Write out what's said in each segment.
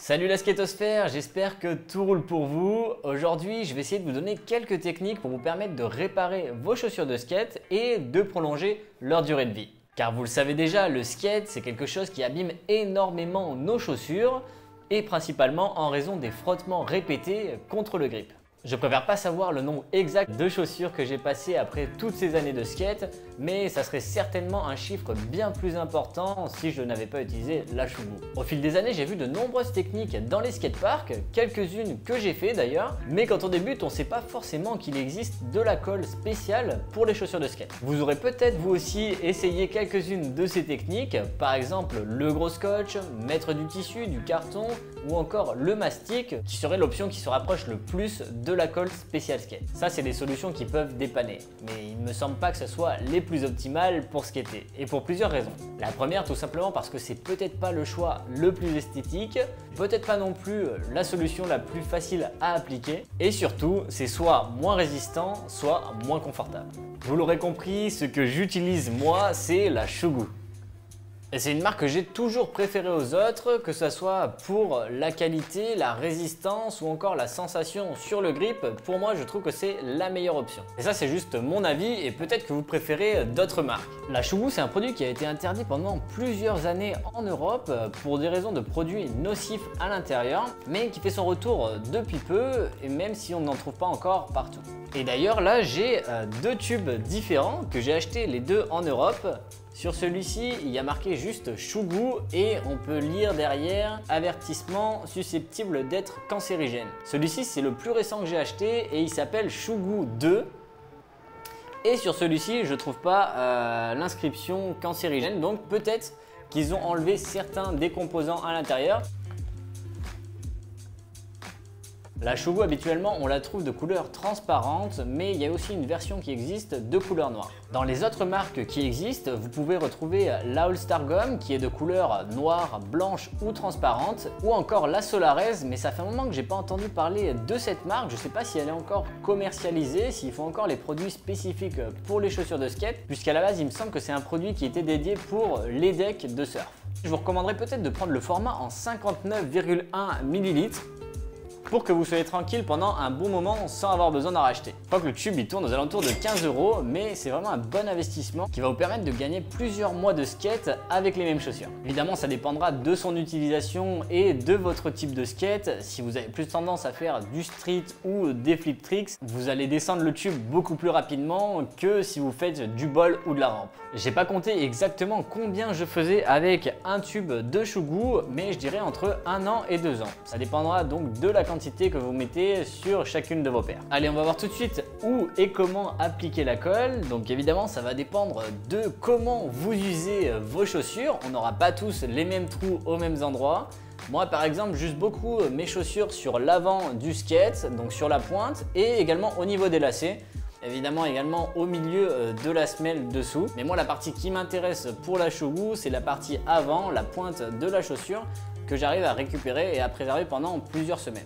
Salut la skatosphère, j'espère que tout roule pour vous. Aujourd'hui, je vais essayer de vous donner quelques techniques pour vous permettre de réparer vos chaussures de skate et de prolonger leur durée de vie. Car vous le savez déjà, le skate, c'est quelque chose qui abîme énormément nos chaussures et principalement en raison des frottements répétés contre le grip. Je préfère pas savoir le nombre exact de chaussures que j'ai passé après toutes ces années de skate, mais ça serait certainement un chiffre bien plus important si je n'avais pas utilisé la Shugu. Au fil des années, j'ai vu de nombreuses techniques dans les skateparks, quelques-unes que j'ai fait d'ailleurs, mais quand on débute, on ne sait pas forcément qu'il existe de la colle spéciale pour les chaussures de skate. Vous aurez peut-être vous aussi essayé quelques-unes de ces techniques, par exemple le gros scotch, mettre du tissu, du carton ou encore le mastic, qui serait l'option qui se rapproche le plus de la colle spéciale skate. Ça, c'est des solutions qui peuvent dépanner, mais il ne me semble pas que ce soit les plus optimales pour skater, et pour plusieurs raisons. La première, tout simplement parce que c'est peut-être pas le choix le plus esthétique, peut-être pas non plus la solution la plus facile à appliquer, et surtout, c'est soit moins résistant, soit moins confortable. Vous l'aurez compris, ce que j'utilise moi, c'est la Shugu. Et c'est une marque que j'ai toujours préférée aux autres, que ce soit pour la qualité, la résistance ou encore la sensation sur le grip. Pour moi, je trouve que c'est la meilleure option. Et ça, c'est juste mon avis et peut-être que vous préférez d'autres marques. La Shugu, c'est un produit qui a été interdit pendant plusieurs années en Europe pour des raisons de produits nocifs à l'intérieur, mais qui fait son retour depuis peu, et même si on n'en trouve pas encore partout. Et d'ailleurs, là, j'ai deux tubes différents que j'ai achetés les deux en Europe. Sur celui-ci, il y a marqué juste Shugu et on peut lire derrière avertissement susceptible d'être cancérigène. Celui-ci, c'est le plus récent que j'ai acheté et il s'appelle Shugu 2. Et sur celui-ci, je ne trouve pas l'inscription cancérigène, donc peut-être qu'ils ont enlevé certains des composants à l'intérieur. La Shugu, habituellement, on la trouve de couleur transparente, mais il y a aussi une version qui existe de couleur noire. Dans les autres marques qui existent, vous pouvez retrouver la All Star Gum qui est de couleur noire, blanche ou transparente, ou encore la Solares, mais ça fait un moment que j'ai pas entendu parler de cette marque. Je sais pas si elle est encore commercialisée, s'ils font encore les produits spécifiques pour les chaussures de skate, puisqu'à la base, il me semble que c'est un produit qui était dédié pour les decks de surf. Je vous recommanderais peut-être de prendre le format en 59,1 ml. Pour que vous soyez tranquille pendant un bon moment sans avoir besoin d'en racheter. Je crois que le tube il tourne aux alentours de 15 €, mais c'est vraiment un bon investissement qui va vous permettre de gagner plusieurs mois de skate avec les mêmes chaussures. Évidemment, ça dépendra de son utilisation et de votre type de skate. Si vous avez plus tendance à faire du street ou des flip tricks, vous allez descendre le tube beaucoup plus rapidement que si vous faites du ball ou de la rampe. J'ai pas compté exactement combien je faisais avec un tube de Shugu, mais je dirais entre 1 an et 2 ans. Ça dépendra donc de la quantité que vous mettez sur chacune de vos paires. Allez, on va voir tout de suite où et comment appliquer la colle. Donc évidemment, ça va dépendre de comment vous usez vos chaussures. On n'aura pas tous les mêmes trous aux mêmes endroits. Moi par exemple, j'use beaucoup mes chaussures sur l'avant du skate, donc sur la pointe, et également au niveau des lacets. Évidemment également au milieu de la semelle dessous. Mais moi la partie qui m'intéresse pour la Shugu, c'est la partie avant, la pointe de la chaussure, que j'arrive à récupérer et à préserver pendant plusieurs semaines.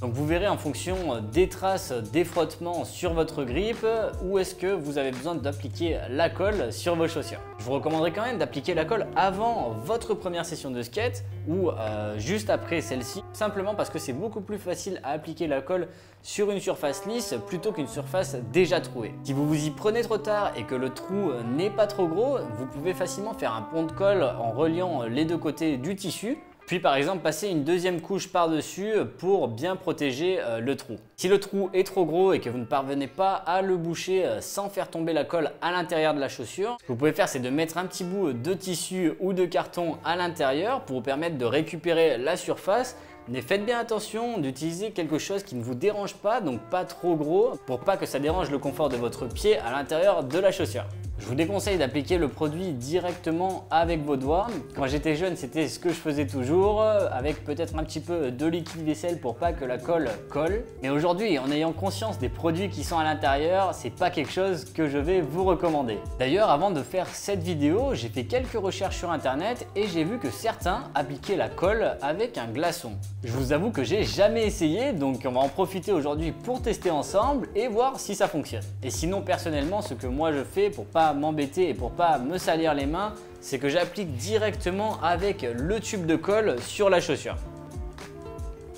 Donc vous verrez en fonction des traces des frottements sur votre grip où est-ce que vous avez besoin d'appliquer la colle sur vos chaussures. Je vous recommanderais quand même d'appliquer la colle avant votre première session de skate ou juste après celle-ci, simplement parce que c'est beaucoup plus facile à appliquer la colle sur une surface lisse plutôt qu'une surface déjà trouée. Si vous vous y prenez trop tard et que le trou n'est pas trop gros, vous pouvez facilement faire un pont de colle en reliant les deux côtés du tissu. Puis par exemple passer une deuxième couche par-dessus pour bien protéger le trou. Si le trou est trop gros et que vous ne parvenez pas à le boucher sans faire tomber la colle à l'intérieur de la chaussure, ce que vous pouvez faire c'est de mettre un petit bout de tissu ou de carton à l'intérieur pour vous permettre de récupérer la surface. Mais faites bien attention d'utiliser quelque chose qui ne vous dérange pas, donc pas trop gros, pour pas que ça dérange le confort de votre pied à l'intérieur de la chaussure. Je vous déconseille d'appliquer le produit directement avec vos doigts. Quand j'étais jeune, c'était ce que je faisais toujours, avec peut-être un petit peu de liquide vaisselle pour pas que la colle colle. Mais aujourd'hui, en ayant conscience des produits qui sont à l'intérieur, c'est pas quelque chose que je vais vous recommander. D'ailleurs, avant de faire cette vidéo, j'ai fait quelques recherches sur internet et j'ai vu que certains appliquaient la colle avec un glaçon. Je vous avoue que j'ai jamais essayé, donc on va en profiter aujourd'hui pour tester ensemble et voir si ça fonctionne. Et sinon, personnellement, ce que moi je fais pour pas pas m'embêter et pour pas me salir les mains, c'est que j'applique directement avec le tube de colle sur la chaussure.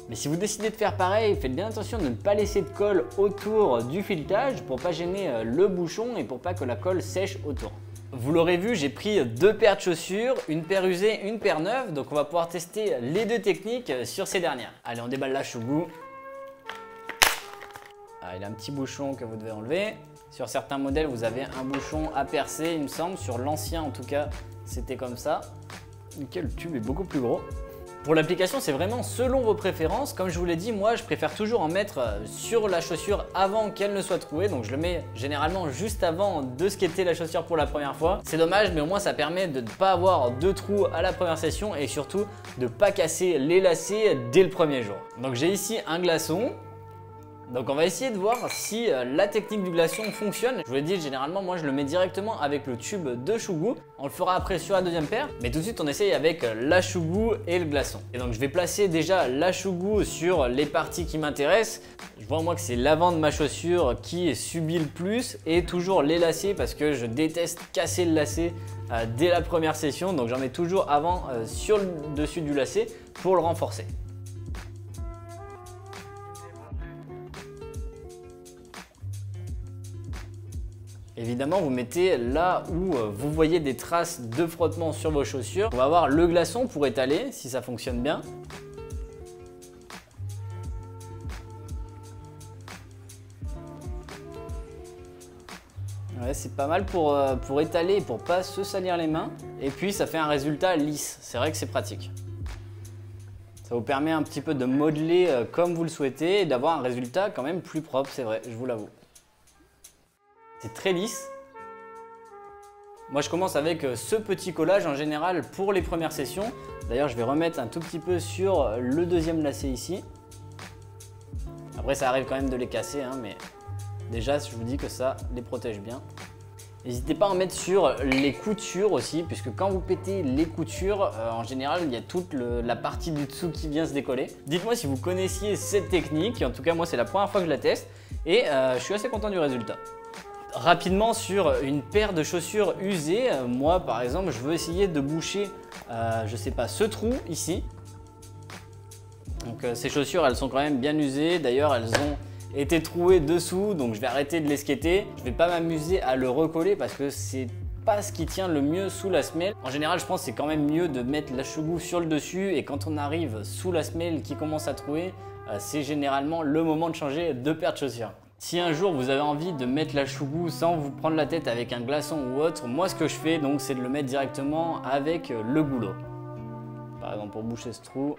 Mais si vous décidez de faire pareil, faites bien attention de ne pas laisser de colle autour du filetage pour pas gêner le bouchon et pour pas que la colle sèche autour. Vous l'aurez vu, j'ai pris 2 paires de chaussures, une paire usée, une paire neuve, donc on va pouvoir tester les 2 techniques sur ces dernières. Allez, on déballe la Shugu. Il a un petit bouchon que vous devez enlever. Sur certains modèles, vous avez un bouchon à percer, il me semble. Sur l'ancien, en tout cas, c'était comme ça. Nickel, le tube est beaucoup plus gros. Pour l'application, c'est vraiment selon vos préférences. Comme je vous l'ai dit, moi, je préfère toujours en mettre sur la chaussure avant qu'elle ne soit trouée. Donc, je le mets généralement juste avant de skater la chaussure pour la première fois. C'est dommage, mais au moins, ça permet de ne pas avoir de trous à la première session et surtout de ne pas casser les lacets dès le premier jour. Donc, j'ai ici un glaçon. Donc on va essayer de voir si la technique du glaçon fonctionne. Je vous l'ai dit, généralement moi je le mets directement avec le tube de Shugu. On le fera après sur la deuxième paire, mais tout de suite on essaye avec la Shugu et le glaçon. Et donc je vais placer déjà la Shugu sur les parties qui m'intéressent. Je vois moi que c'est l'avant de ma chaussure qui subit le plus et toujours les lacets parce que je déteste casser le lacet dès la première session. Donc j'en mets toujours avant sur le dessus du lacet pour le renforcer. Évidemment, vous mettez là où vous voyez des traces de frottement sur vos chaussures. On va avoir le glaçon pour étaler, si ça fonctionne bien. Ouais, c'est pas mal pour étaler, pour pas se salir les mains. Et puis, ça fait un résultat lisse. C'est vrai que c'est pratique. Ça vous permet un petit peu de modeler comme vous le souhaitez et d'avoir un résultat quand même plus propre, c'est vrai, je vous l'avoue. C'est très lisse. Moi je commence avec ce petit collage en général pour les premières sessions. D'ailleurs je vais remettre un tout petit peu sur le deuxième lacet ici. Après ça arrive quand même de les casser, hein, mais déjà je vous dis que ça les protège bien. N'hésitez pas à en mettre sur les coutures aussi, puisque quand vous pétez les coutures, en général il y a toute la partie du dessous qui vient se décoller. Dites-moi si vous connaissiez cette technique, en tout cas moi c'est la première fois que je la teste et je suis assez content du résultat. Rapidement sur une paire de chaussures usées, moi par exemple je veux essayer de boucher je sais pas, ce trou ici. Donc ces chaussures elles sont quand même bien usées, d'ailleurs elles ont été trouées dessous, donc je vais arrêter de les skater. Je vais pas m'amuser à le recoller parce que c'est pas ce qui tient le mieux sous la semelle. En général je pense que c'est quand même mieux de mettre la Shugu sur le dessus et quand on arrive sous la semelle qui commence à trouer, c'est généralement le moment de changer de paire de chaussures. Si un jour vous avez envie de mettre la Shugu sans vous prendre la tête avec un glaçon ou autre, moi ce que je fais donc c'est de le mettre directement avec le goulot. Par exemple pour boucher ce trou.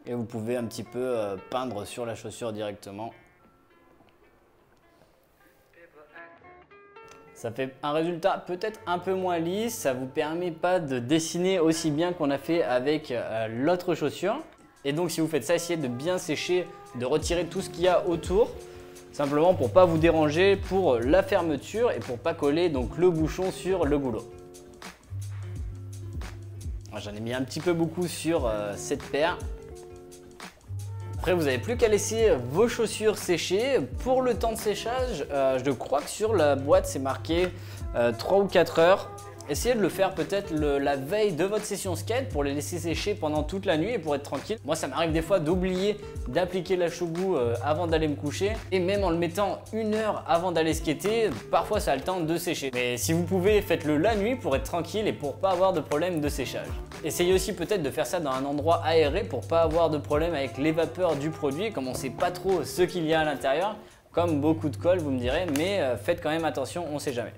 Et vous pouvez un petit peu peindre sur la chaussure directement. Ça fait un résultat peut-être un peu moins lisse, ça vous permet pas de dessiner aussi bien qu'on a fait avec l'autre chaussure. Et donc si vous faites ça, essayez de bien sécher, de retirer tout ce qu'il y a autour, simplement pour pas vous déranger pour la fermeture et pour pas coller donc le bouchon sur le goulot. J'en ai mis un petit peu beaucoup sur cette paire. Après vous n'avez plus qu'à laisser vos chaussures sécher. Pour le temps de séchage, je crois que sur la boîte c'est marqué 3 ou 4 heures. Essayez de le faire peut-être la veille de votre session skate pour les laisser sécher pendant toute la nuit et pour être tranquille. Moi ça m'arrive des fois d'oublier d'appliquer la Shugu avant d'aller me coucher et même en le mettant 1 heure avant d'aller skater, parfois ça a le temps de sécher. Mais si vous pouvez, faites-le la nuit pour être tranquille et pour pas avoir de problème de séchage. Essayez aussi peut-être de faire ça dans un endroit aéré pour pas avoir de problème avec les vapeurs du produit, comme on sait pas trop ce qu'il y a à l'intérieur, comme beaucoup de colle vous me direz, mais faites quand même attention, on sait jamais.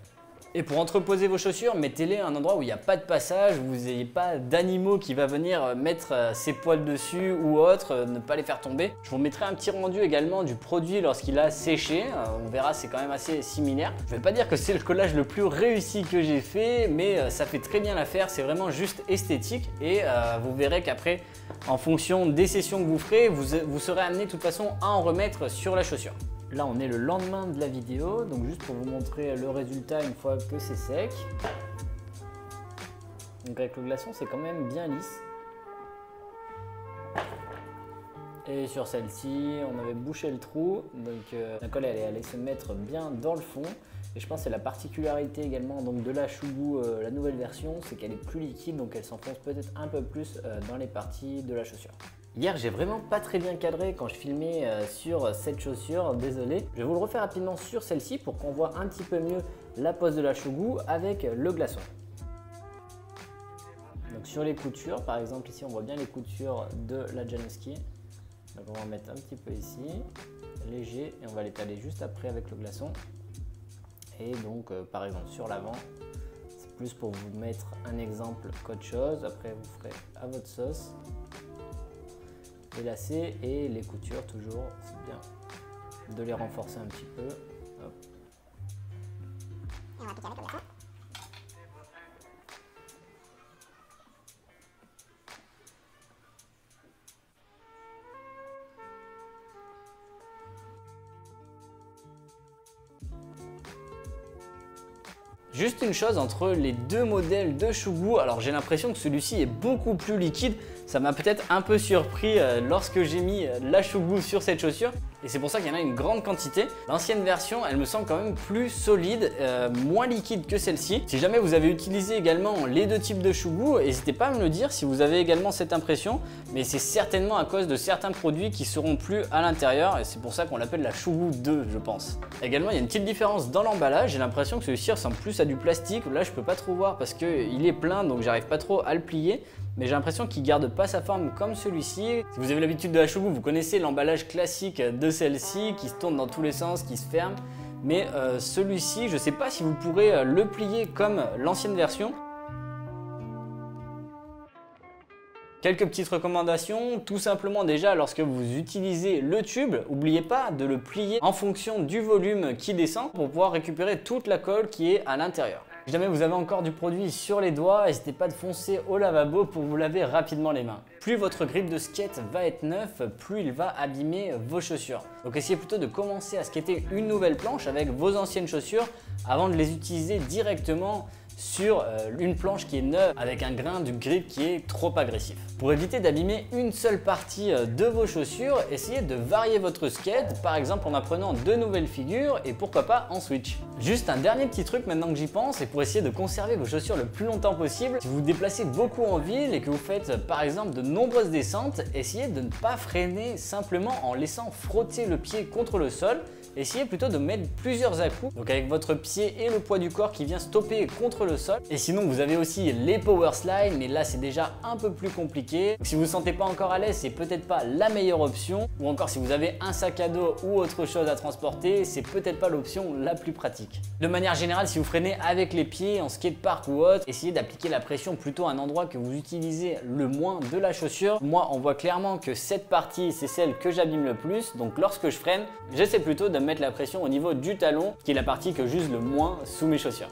Et pour entreposer vos chaussures, mettez-les à un endroit où il n'y a pas de passage, où vous n'ayez pas d'animaux qui va venir mettre ses poils dessus ou autre, ne pas les faire tomber. Je vous mettrai un petit rendu également du produit lorsqu'il a séché, on verra c'est quand même assez similaire. Je ne vais pas dire que c'est le collage le plus réussi que j'ai fait, mais ça fait très bien l'affaire, c'est vraiment juste esthétique et vous verrez qu'après, en fonction des sessions que vous ferez, vous serez amené de toute façon à en remettre sur la chaussure. Là, on est le lendemain de la vidéo, donc juste pour vous montrer le résultat une fois que c'est sec. Donc avec le glaçon, c'est quand même bien lisse. Et sur celle-ci, on avait bouché le trou, donc la colle elle allait se mettre bien dans le fond. Et je pense que c'est la particularité également donc, de la Shugu, la nouvelle version, c'est qu'elle est plus liquide, donc elle s'enfonce peut-être un peu plus dans les parties de la chaussure. Hier, j'ai vraiment pas très bien cadré quand je filmais sur cette chaussure, désolé. Je vais vous le refaire rapidement sur celle-ci pour qu'on voit un petit peu mieux la pose de la Shugu avec le glaçon. Donc sur les coutures, par exemple ici on voit bien les coutures de la Janoski. Donc on va en mettre un petit peu ici, léger, et on va l'étaler juste après avec le glaçon. Et donc par exemple sur l'avant, c'est plus pour vous mettre un exemple qu'autre chose. Après vous ferez à votre sauce. Les lacets et les coutures toujours, c'est bien de les renforcer un petit peu. Hop. Et on va appliquer avec le glaçon. Juste une chose entre les deux modèles de Shugu, alors j'ai l'impression que celui-ci est beaucoup plus liquide. Ça m'a peut-être un peu surpris lorsque j'ai mis la Shugu sur cette chaussure. Et c'est pour ça qu'il y en a une grande quantité. L'ancienne version, elle me semble quand même plus solide, moins liquide que celle-ci. Si jamais vous avez utilisé également les deux types de Shugu, n'hésitez pas à me le dire si vous avez également cette impression. Mais c'est certainement à cause de certains produits qui seront plus à l'intérieur. Et c'est pour ça qu'on l'appelle la Shugu 2, je pense. Également, il y a une petite différence dans l'emballage. J'ai l'impression que celui-ci ressemble plus à du plastique. Là, je peux pas trop voir parce qu'il est plein, donc j'arrive pas trop à le plier. Mais j'ai l'impression qu'il garde pas sa forme comme celui-ci. Si vous avez l'habitude de la Shugu, vous connaissez l'emballage classique de celle-ci qui se tourne dans tous les sens, qui se ferme. Mais celui-ci, je sais pas si vous pourrez le plier comme l'ancienne version. Quelques petites recommandations, tout simplement déjà lorsque vous utilisez le tube, n'oubliez pas de le plier en fonction du volume qui descend pour pouvoir récupérer toute la colle qui est à l'intérieur. Si jamais vous avez encore du produit sur les doigts, n'hésitez pas de foncer au lavabo pour vous laver rapidement les mains. Plus votre grip de skate va être neuf, plus il va abîmer vos chaussures. Donc essayez plutôt de commencer à skater une nouvelle planche avec vos anciennes chaussures avant de les utiliser directement sur une planche qui est neuve avec un grain du grip qui est trop agressif. Pour éviter d'abîmer une seule partie de vos chaussures, essayez de varier votre skate, par exemple en apprenant de nouvelles figures et pourquoi pas en switch. Juste un dernier petit truc maintenant que j'y pense, et pour essayer de conserver vos chaussures le plus longtemps possible, si vous vous déplacez beaucoup en ville et que vous faites par exemple de nombreuses descentes, essayez de ne pas freiner simplement en laissant frotter le pied contre le sol. Essayez plutôt de mettre plusieurs à-coups, donc avec votre pied et le poids du corps qui vient stopper contre le sol. Et sinon, vous avez aussi les power slides, mais là c'est déjà un peu plus compliqué. Donc, si vous ne vous sentez pas encore à l'aise, c'est peut-être pas la meilleure option. Ou encore si vous avez un sac à dos ou autre chose à transporter, c'est peut-être pas l'option la plus pratique. De manière générale, si vous freinez avec les pieds en skatepark ou autre, essayez d'appliquer la pression plutôt à un endroit que vous utilisez le moins de la chaussure. Moi, on voit clairement que cette partie, c'est celle que j'abîme le plus. Donc lorsque je freine, j'essaie plutôt de mettre la pression au niveau du talon, qui est la partie que j'use le moins sous mes chaussures.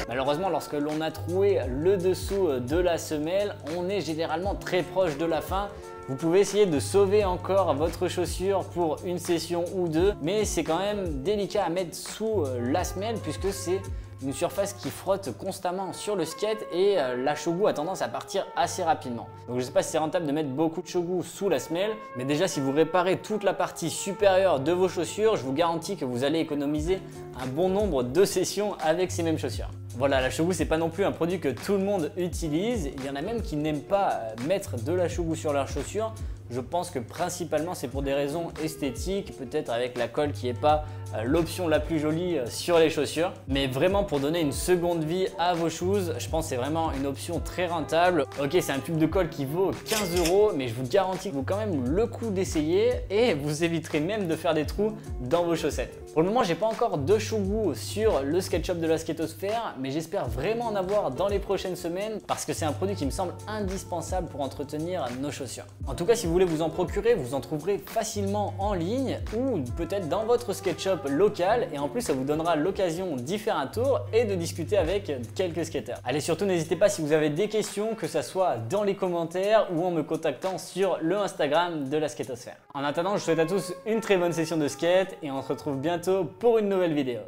Malheureusement, lorsque l'on a troué le dessous de la semelle, on est généralement très proche de la fin. Vous pouvez essayer de sauver encore votre chaussure pour une session ou deux, mais c'est quand même délicat à mettre sous la semelle puisque c'est une surface qui frotte constamment sur le skate et la Shugu a tendance à partir assez rapidement. Donc je ne sais pas si c'est rentable de mettre beaucoup de Shugu sous la semelle, mais déjà si vous réparez toute la partie supérieure de vos chaussures, je vous garantis que vous allez économiser un bon nombre de sessions avec ces mêmes chaussures. Voilà, la Shugu c'est pas non plus un produit que tout le monde utilise, il y en a même qui n'aiment pas mettre de la Shugu sur leurs chaussures. Je pense que principalement c'est pour des raisons esthétiques, peut-être avec la colle qui n'est pas l'option la plus jolie sur les chaussures. Mais vraiment pour donner une seconde vie à vos shoes, je pense que c'est vraiment une option très rentable. Ok, c'est un tube de colle qui vaut 15 €, mais je vous garantis que vaut quand même le coup d'essayer et vous éviterez même de faire des trous dans vos chaussettes. Pour le moment, j'ai pas encore de Shugu sur le skate shop de la Skatosphère, mais j'espère vraiment en avoir dans les prochaines semaines parce que c'est un produit qui me semble indispensable pour entretenir nos chaussures. En tout cas, si vous voulez vous en procurer, vous en trouverez facilement en ligne ou peut-être dans votre skate shop local et en plus ça vous donnera l'occasion d'y faire un tour et de discuter avec quelques skateurs. Allez, surtout n'hésitez pas si vous avez des questions, que ça soit dans les commentaires ou en me contactant sur le Instagram de la Skatosphère. En attendant, je vous souhaite à tous une très bonne session de skate et on se retrouve bientôt pour une nouvelle vidéo.